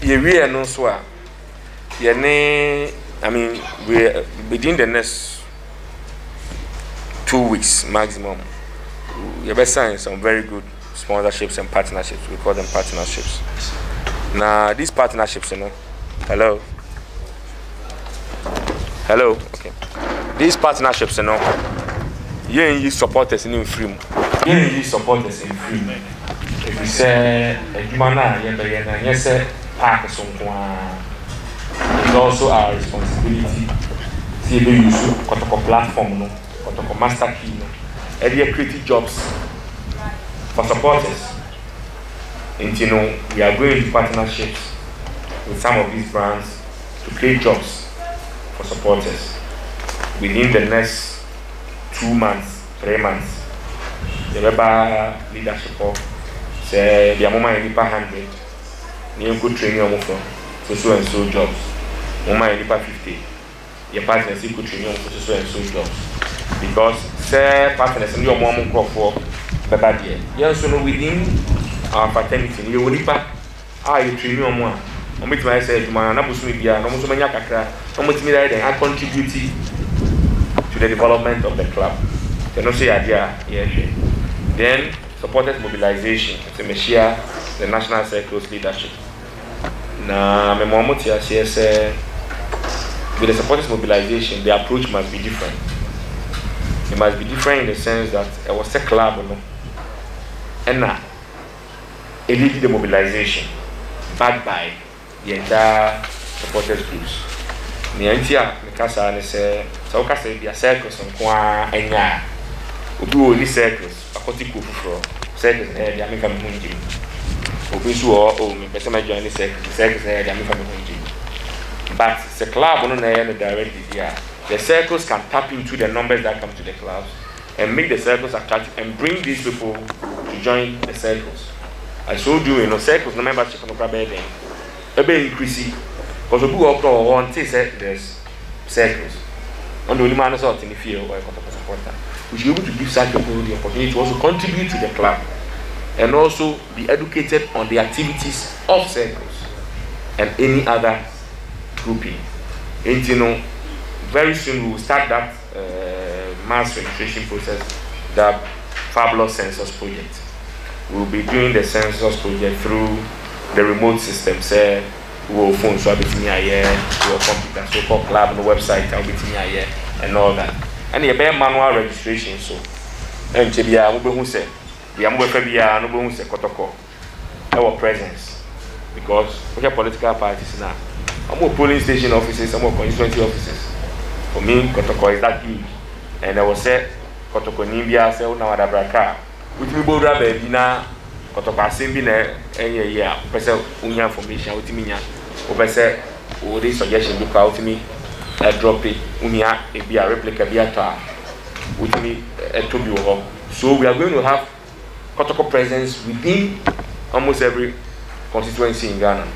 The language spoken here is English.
we no so a I mean, within the next 2 weeks maximum, you better sign some very good sponsorships and partnerships. We call them partnerships. Now, these partnerships, hello, okay. These partnerships, you support us in free. You support us in free. If you say, yes, it's also our responsibility to use Kotoko platform, Kotoko master key, and create jobs for supporters. And we are going into partnerships with some of these brands to create jobs for supporters within the next 2 months, 3 months. The Weber leadership say the moment you 100, you could train your move for so and so jobs. Moment you 50, your partners you could train you for so and so jobs. Because say partners and your mom crop for Baba dear. You also know within our fraternity, you will you train your mom. I'm with myself, my Nabusmibia, no Musumania Kakra, no Mutimida, I contribute to the development of the club. They don't say idea, yeah. Then supporters mobilization, it's a Messiah, the National Circles leadership. Now, my mom says, with the supporters mobilization, the approach must be different. It must be different in the sense that it was a club, and now it leads the mobilization backed by the entire supporters groups. Niantia, Mikasa, and say, so Cassa, the circles on Qua and Ya, who do only circles. Kotiku for circus and the American Hunting. Obisu or me, Pesama join the circus and the American Hunting. But the club on the directly here. The circles can tap into the numbers that come to the clubs and make the circles attractive and bring these people to join the circles. I showed you, circles, no membership on the club then. A bit increasing because we go up to one there's circles. On the only man is out in the field or a supporter. We should be able to give such people the opportunity to also contribute to the club and also be educated on the activities of circles and any other grouping. And very soon we will start that mass registration process, that fabulous census project. We will be doing the census project through the remote system. Say we will phone so I'll be here, we will computer, so called club on the website, I'll be here and all that. And a bare manual registration, so and Chibia, who said, we are more Fabia, no one said Kotoko, our presence because we have political parties now. I'm more polling station offices, I'm more constituency offices. For me, Kotoko is that huge, and I was said Kotoko Nimbia, say, now at Abraka, which we both have a dinner, Kotoko Simbina, any year, person, Unya information, Utiminia, over say, all this suggestion look out to me. Drop it, Unia, it be a replica, be a tar, with me to be over. So we are going to have Kotoko presence within almost every constituency in Ghana.